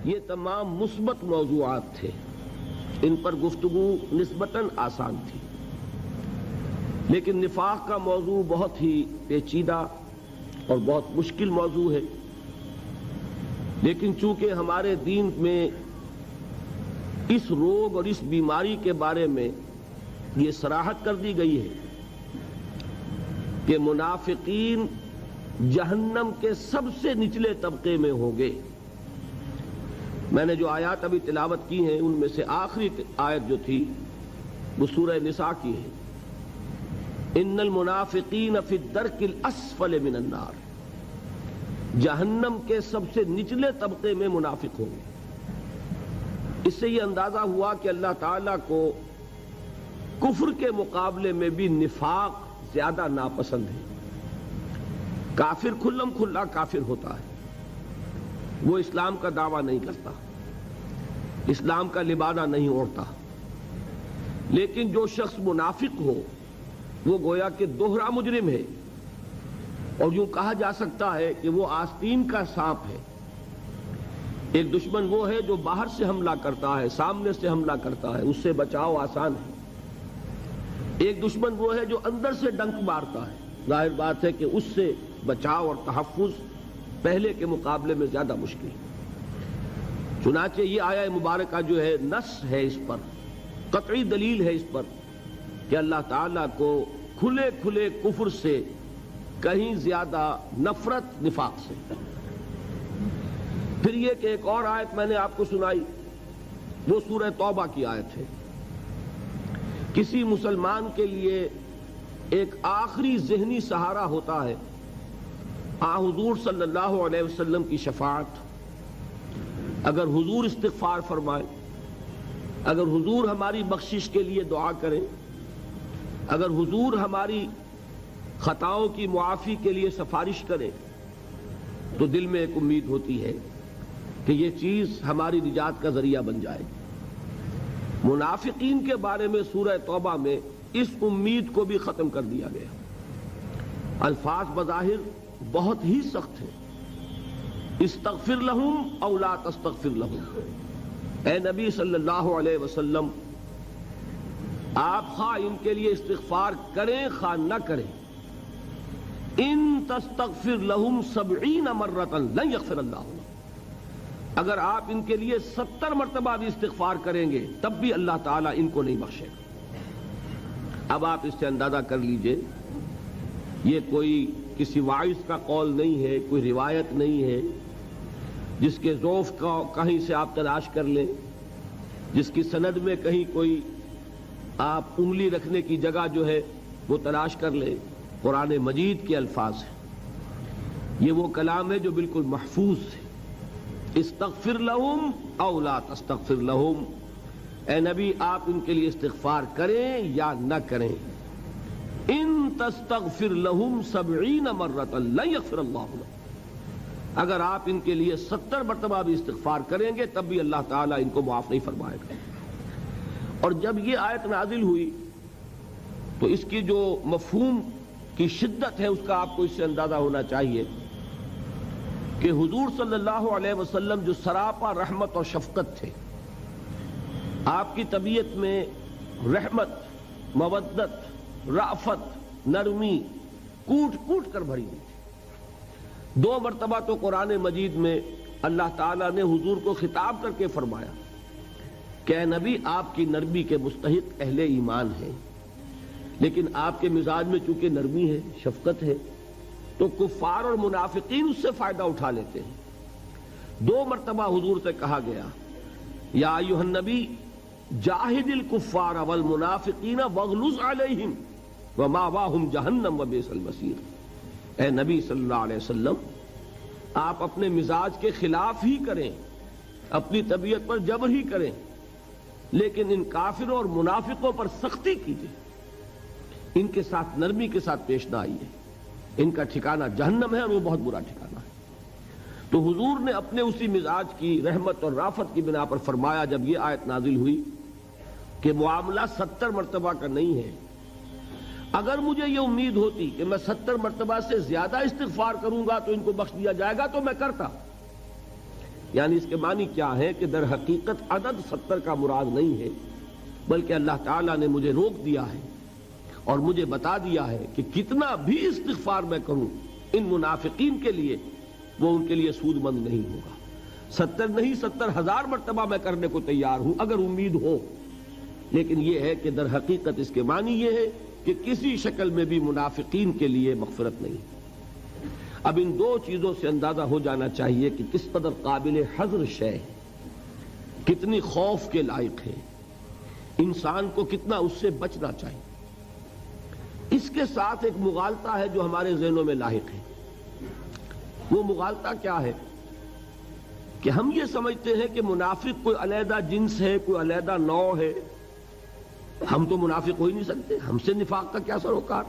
یہ تمام مثبت موضوعات تھے، ان پر گفتگو نسبتاً آسان تھی، لیکن نفاق کا موضوع بہت ہی پیچیدہ اور بہت مشکل موضوع ہے۔ لیکن چونکہ ہمارے دین میں اس روگ اور اس بیماری کے بارے میں یہ صراحت کر دی گئی ہے کہ منافقین جہنم کے سب سے نچلے طبقے میں ہوں گے۔ میں نے جو آیات ابھی تلاوت کی ہیں ان میں سے آخری آیت جو تھی وہ سورہ نساء کی ہے، ان المنافقین فی الدرک الاسفل من النار، جہنم کے سب سے نچلے طبقے میں منافق ہوں گے۔ اس سے یہ اندازہ ہوا کہ اللہ تعالیٰ کو کفر کے مقابلے میں بھی نفاق زیادہ ناپسند ہے۔ کافر کھلم کھلا کافر ہوتا ہے، وہ اسلام کا دعویٰ نہیں کرتا، اسلام کا لبادہ نہیں اوڑھتا، لیکن جو شخص منافق ہو وہ گویا کہ دوہرا مجرم ہے، اور یوں کہا جا سکتا ہے کہ وہ آستین کا سانپ ہے۔ ایک دشمن وہ ہے جو باہر سے حملہ کرتا ہے، سامنے سے حملہ کرتا ہے، اس سے بچاؤ آسان ہے۔ ایک دشمن وہ ہے جو اندر سے ڈنک مارتا ہے، ظاہر بات ہے کہ اس سے بچاؤ اور تحفظ پہلے کے مقابلے میں زیادہ مشکل ہے۔ چنانچہ یہ آیہ مبارکہ جو ہے نص ہے اس پر، قطعی دلیل ہے اس پر کہ اللہ تعالیٰ کو کھلے کھلے کفر سے کہیں زیادہ نفرت نفاق سے۔ پھر یہ کہ ایک اور آیت میں نے آپ کو سنائی، وہ سورہ توبہ کی آیت ہے۔ کسی مسلمان کے لیے ایک آخری ذہنی سہارا ہوتا ہے حضور صلی اللہ علیہ وسلم کی شفاعت۔ اگر حضور استغفار فرمائے، اگر حضور ہماری بخشش کے لیے دعا کریں، اگر حضور ہماری خطاؤں کی معافی کے لیے سفارش کرے، تو دل میں ایک امید ہوتی ہے کہ یہ چیز ہماری نجات کا ذریعہ بن جائے گی۔ منافقین کے بارے میں سورہ توبہ میں اس امید کو بھی ختم کر دیا گیا۔ الفاظ بظاہر بہت ہی سخت ہیں، استغفر لہم او لا تستغفر لہم، اے نبی صلی اللہ علیہ وسلم آپ خواہ ان کے لیے استغفار کریں خواہ نہ کریں، ان تستغفر لہم 70 مرۃ لن یغفر اللہ لہم، اگر آپ ان کے لیے 70 مرتبہ بھی استغفار کریں گے تب بھی اللہ تعالیٰ ان کو نہیں بخشے گا۔ اب آپ اس سے اندازہ کر لیجئے، یہ کوئی کسی واعظ کا قول نہیں ہے، کوئی روایت نہیں ہے جس کے ضعف کا کہیں سے آپ تلاش کر لیں، جس کی سند میں کہیں کوئی آپ انگلی رکھنے کی جگہ جو ہے وہ تلاش کر لیں۔ قرآن مجید کے الفاظ ہیں، یہ وہ کلام ہے جو بالکل محفوظ ہے۔ استغفر لہم او لا تستغفر لہم، اے نبی آپ ان کے لیے استغفار کریں یا نہ کریں، ان تستغفر لہم 70 مرۃ لن یغفر اللہ لہم، اگر آپ ان کے لیے 70 مرتبہ بھی استغفار کریں گے تب بھی اللہ تعالیٰ ان کو معاف نہیں فرمائے گا۔ اور جب یہ آیت نازل ہوئی تو اس کی جو مفہوم کی شدت ہے اس کا آپ کو اس سے اندازہ ہونا چاہیے کہ حضور صلی اللہ علیہ وسلم جو سراپا رحمت اور شفقت تھے، آپ کی طبیعت میں رحمت، مودت، رأفت، نرمی کوٹ کوٹ کر بھری ہوئی تھی۔ 2 مرتبہ تو قرآن مجید میں اللہ تعالیٰ نے حضور کو خطاب کر کے فرمایا کہ اے نبی آپ کی نرمی کے مستحق اہل ایمان ہیں، لیکن آپ کے مزاج میں چونکہ نرمی ہے، شفقت ہے، تو کفار اور منافقین اس سے فائدہ اٹھا لیتے ہیں۔ 2 مرتبہ حضور سے کہا گیا یا ایھا النبی جاہد الکفار والمنافقین واغلظ علیہم ومأواہم جہنم وبئس المصیر، اے نبی صلی اللہ علیہ وسلم آپ اپنے مزاج کے خلاف ہی کریں، اپنی طبیعت پر جبر ہی کریں، لیکن ان کافروں اور منافقوں پر سختی کیجیے، ان کے ساتھ نرمی کے ساتھ پیش نہ آئیے، ان کا ٹھکانہ جہنم ہے اور وہ بہت برا ٹھکانہ ہے۔ تو حضور نے اپنے اسی مزاج کی رحمت اور رافت کی بنا پر فرمایا جب یہ آیت نازل ہوئی کہ معاملہ 70 مرتبہ کا نہیں ہے، اگر مجھے یہ امید ہوتی کہ میں 70 مرتبہ سے زیادہ استغفار کروں گا تو ان کو بخش دیا جائے گا تو میں کرتا، یعنی اس کے معنی کیا ہے کہ در حقیقت عدد 70 کا مراد نہیں ہے، بلکہ اللہ تعالیٰ نے مجھے روک دیا ہے اور مجھے بتا دیا ہے کہ کتنا بھی استغفار میں کروں ان منافقین کے لیے وہ ان کے لیے سود مند نہیں ہوگا۔ 70 نہیں 70,000 مرتبہ میں کرنے کو تیار ہوں اگر امید ہو، لیکن یہ ہے کہ در حقیقت اس کے معنی یہ ہے کہ کسی شکل میں بھی منافقین کے لیے مغفرت نہیں۔ اب ان دو چیزوں سے اندازہ ہو جانا چاہیے کہ کس قدر قابل حذر شے ہے، کتنی خوف کے لائق ہے، انسان کو کتنا اس سے بچنا چاہیے۔ اس کے ساتھ ایک مغالطہ ہے جو ہمارے ذہنوں میں لاحق ہے۔ وہ مغالطہ کیا ہے کہ ہم یہ سمجھتے ہیں کہ منافق کوئی علیحدہ جنس ہے، کوئی علیحدہ نوع ہے، ہم تو منافق ہو ہی نہیں سکتے، ہم سے نفاق کا کیا سروکار۔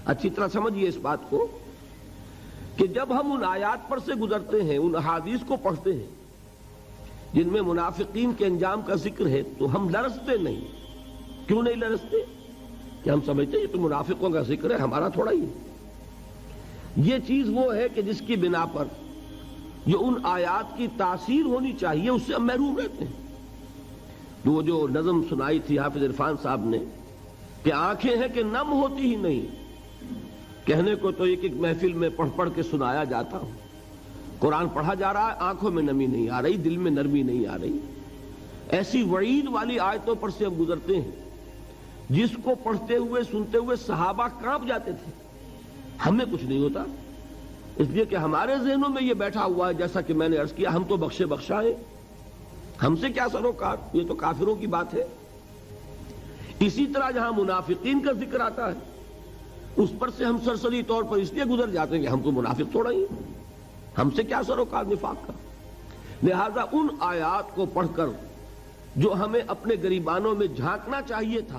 اچھی طرح سمجھیے اس بات کو کہ جب ہم ان آیات پر سے گزرتے ہیں، ان احادیث کو پڑھتے ہیں جن میں منافقین کے انجام کا ذکر ہے، تو ہم لرزتے نہیں۔ کیوں نہیں لرزتے؟ کہ ہم سمجھتے ہیں یہ تو منافقوں کا ذکر ہے، ہمارا تھوڑا ہی ہے۔ یہ چیز وہ ہے کہ جس کی بنا پر جو ان آیات کی تاثیر ہونی چاہیے اس سے ہم محروم رہتے ہیں۔ تو وہ جو نظم سنائی تھی حافظ عرفان صاحب نے کہ آنکھیں ہیں کہ نم ہوتی ہی نہیں، کہنے کو تو ایک ایک محفل میں پڑھ پڑھ کے سنایا جاتا ہوں، قرآن پڑھا جا رہا ہے، آنکھوں میں نمی نہیں آ رہی، دل میں نرمی نہیں آ رہی۔ ایسی وعید والی آیتوں پر سے ہم گزرتے ہیں جس کو پڑھتے ہوئے سنتے ہوئے صحابہ کانپ جاتے تھے، ہمیں کچھ نہیں ہوتا، اس لیے کہ ہمارے ذہنوں میں یہ بیٹھا ہوا ہے، جیسا کہ میں نے عرض کیا، ہم تو بخشے بخشا ہیں، ہم سے کیا سروکار، یہ تو کافروں کی بات ہے۔ اسی طرح جہاں منافقین کا ذکر آتا ہے اس پر سے ہم سرسری طور پر اس لیے گزر جاتے ہیں کہ ہم تو منافق تھوڑا ہی ہیں، ہم سے کیا سروکار نفاق کا۔ لہذا ان آیات کو پڑھ کر جو ہمیں اپنے گریبانوں میں جھانکنا چاہیے تھا